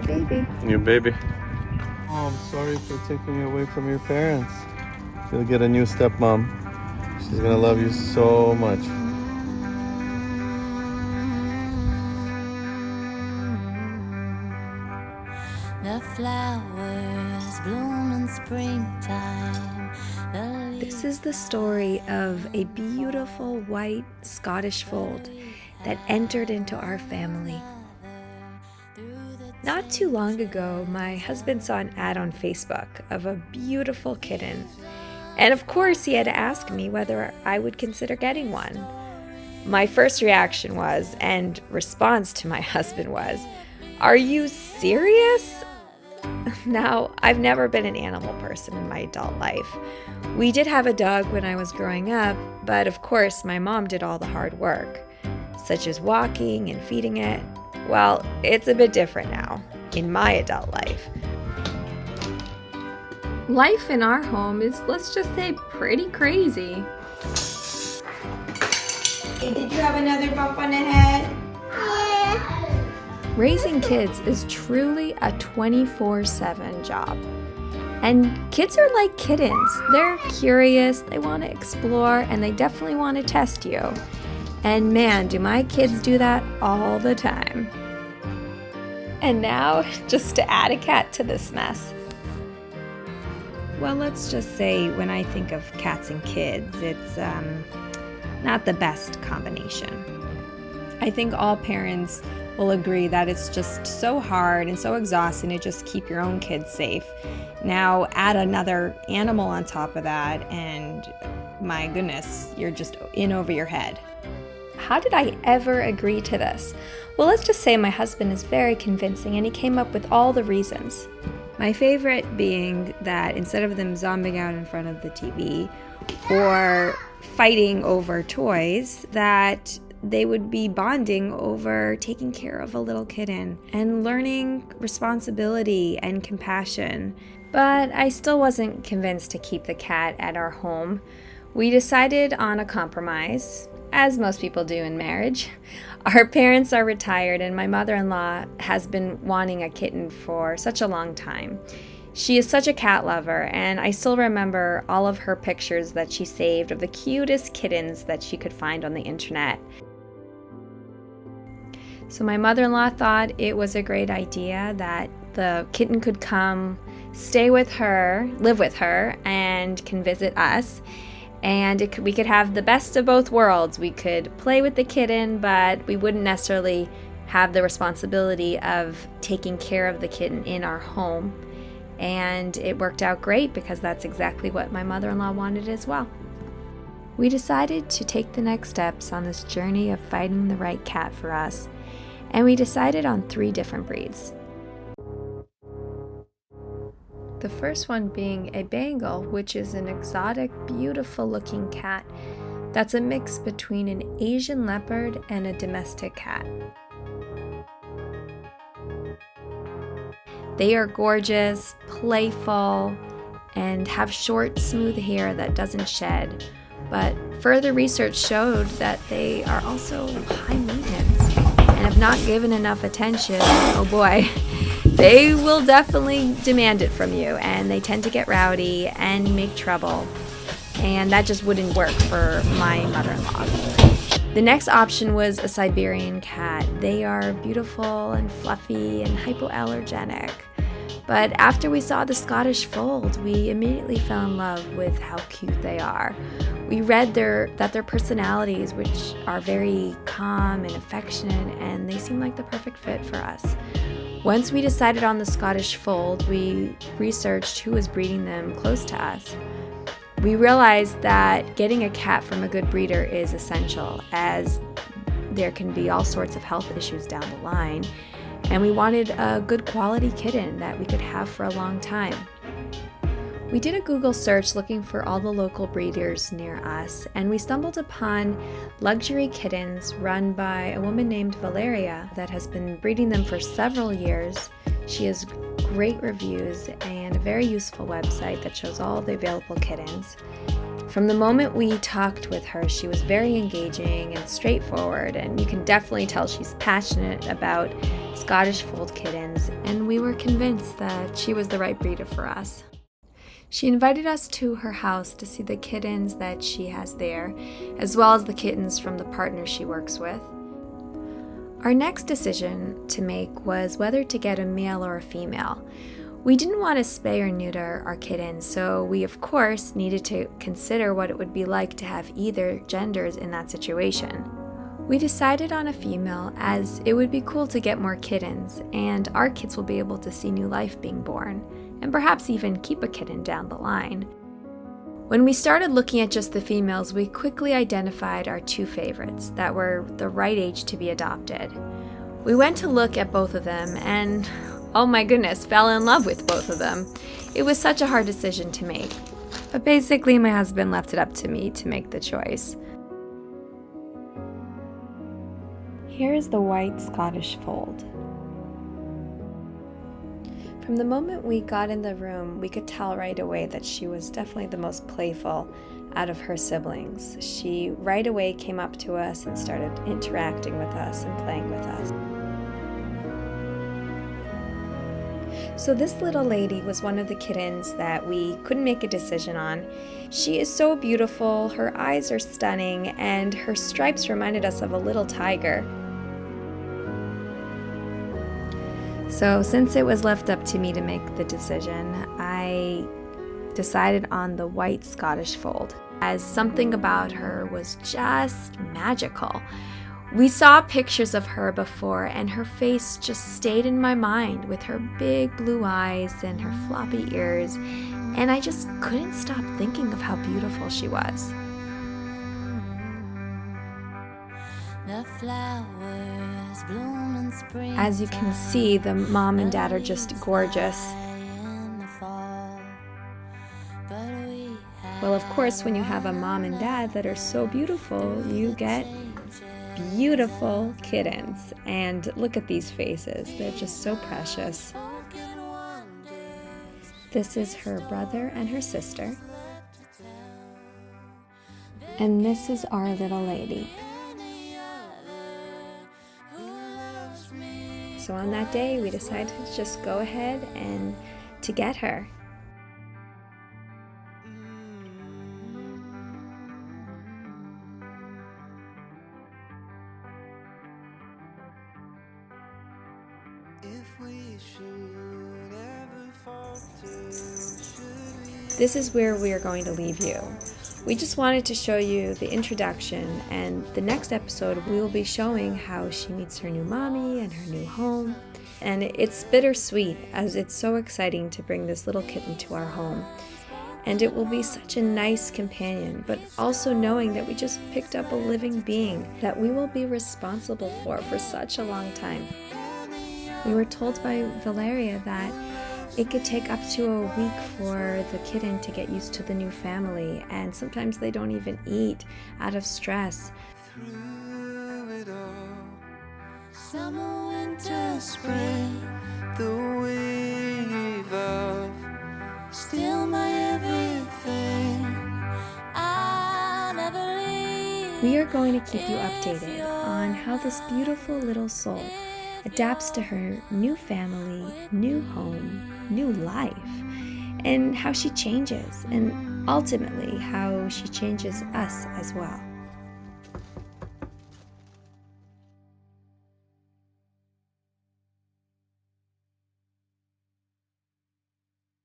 baby. New baby. Oh, I'm sorry for taking you away from your parents. You'll get a new stepmom. She's gonna love you so much. The flowers bloom in springtime. This is the story of a beautiful white Scottish fold that entered into our family. Not too long ago, my husband saw an ad on Facebook of a beautiful kitten. And of course, he had to ask me whether I would consider getting one. My first reaction was, and response to my husband was, "Are you serious?" Now, I've never been an animal person in my adult life. We did have a dog when I was growing up, but of course my mom did all the hard work, such as walking and feeding it. Well, it's a bit different now, in my adult life. Life in our home is, let's just say, pretty crazy. Hey, did you have another bump on the head? Raising kids is truly a 24/7 job. And kids are like kittens. They're curious, they want to explore, and they definitely want to test you. And man, do my kids do that all the time. And now, just to add a cat to this mess. Well, let's just say when I think of cats and kids, it's not the best combination. I think all parents will agree that it's just so hard and so exhausting to just keep your own kids safe. Now add another animal on top of that and my goodness, you're just in over your head. How did I ever agree to this? Well, let's just say my husband is very convincing and he came up with all the reasons. My favorite being that instead of them zombing out in front of the TV or fighting over toys, that they would be bonding over taking care of a little kitten and learning responsibility and compassion. But I still wasn't convinced to keep the cat at our home. We decided on a compromise, as most people do in marriage. Our parents are retired and my mother-in-law has been wanting a kitten for such a long time. She is such a cat lover, and I still remember all of her pictures that she saved of the cutest kittens that she could find on the internet. So my mother-in-law thought it was a great idea that the kitten could come, stay with her, live with her, and can visit us. And we could have the best of both worlds. We could play with the kitten, but we wouldn't necessarily have the responsibility of taking care of the kitten in our home. And it worked out great because that's exactly what my mother-in-law wanted as well. We decided to take the next steps on this journey of finding the right cat for us. And we decided on 3 different breeds. The first one being a Bengal, which is an exotic, beautiful-looking cat that's a mix between an Asian leopard and a domestic cat. They are gorgeous, playful, and have short, smooth hair that doesn't shed. But further research showed that they are also high maintenance. And if not given enough attention, oh boy, they will definitely demand it from you, and they tend to get rowdy and make trouble, and that just wouldn't work for my mother-in-law. The next option was a Siberian cat. They are beautiful and fluffy and hypoallergenic, but after we saw the Scottish fold, we immediately fell in love with how cute they are. We read that their personalities, which are very calm and affectionate, and they seem like the perfect fit for us. Once we decided on the Scottish fold, we researched who was breeding them close to us. We realized that getting a cat from a good breeder is essential, as there can be all sorts of health issues down the line, and we wanted a good quality kitten that we could have for a long time. We did a Google search looking for all the local breeders near us, and we stumbled upon luxury kittens run by a woman named Valeria that has been breeding them for several years. She has great reviews and a very useful website that shows all the available kittens. From the moment we talked with her, she was very engaging and straightforward, and you can definitely tell she's passionate about Scottish Fold kittens, and we were convinced that she was the right breeder for us. She invited us to her house to see the kittens that she has there, as well as the kittens from the partner she works with. Our next decision to make was whether to get a male or a female. We didn't want to spay or neuter our kittens, so we of course needed to consider what it would be like to have either genders in that situation. We decided on a female as it would be cool to get more kittens, and our kids will be able to see new life being born, and perhaps even keep a kitten down the line. When we started looking at just the females, we quickly identified our two favorites that were the right age to be adopted. We went to look at both of them and, oh my goodness, fell in love with both of them. It was such a hard decision to make. But basically, my husband left it up to me to make the choice. Here is the white Scottish Fold. From the moment we got in the room, we could tell right away that she was definitely the most playful out of her siblings. She right away came up to us and started interacting with us and playing with us. So this little lady was one of the kittens that we couldn't make a decision on. She is so beautiful, her eyes are stunning, and her stripes reminded us of a little tiger. So since it was left up to me to make the decision, I decided on the white Scottish Fold, as something about her was just magical. We saw pictures of her before, and her face just stayed in my mind with her big blue eyes and her floppy ears, and I just couldn't stop thinking of how beautiful she was. The flowers bloom in spring. As you can see, the mom and dad are just gorgeous. Well, of course, when you have a mom and dad that are so beautiful, you get beautiful kittens. And look at these faces, they're just so precious. This is her brother and her sister. And this is our little lady. So on that day, we decided to just go ahead and to get her. This is where we are going to leave you. We just wanted to show you the introduction, and the next episode we will be showing how she meets her new mommy and her new home. And it's bittersweet, as it's so exciting to bring this little kitten to our home. And it will be such a nice companion, but also knowing that we just picked up a living being that we will be responsible for such a long time. We were told by Valeria that it could take up to a week for the kitten to get used to the new family, and sometimes they don't even eat out of stress. Through it all, summer, winter, spring, the wave of still my everything. I'll never leave. We are going to keep you updated on how this beautiful little soul adapts to her new family, new home, new life, and how she changes, and ultimately how she changes us as well.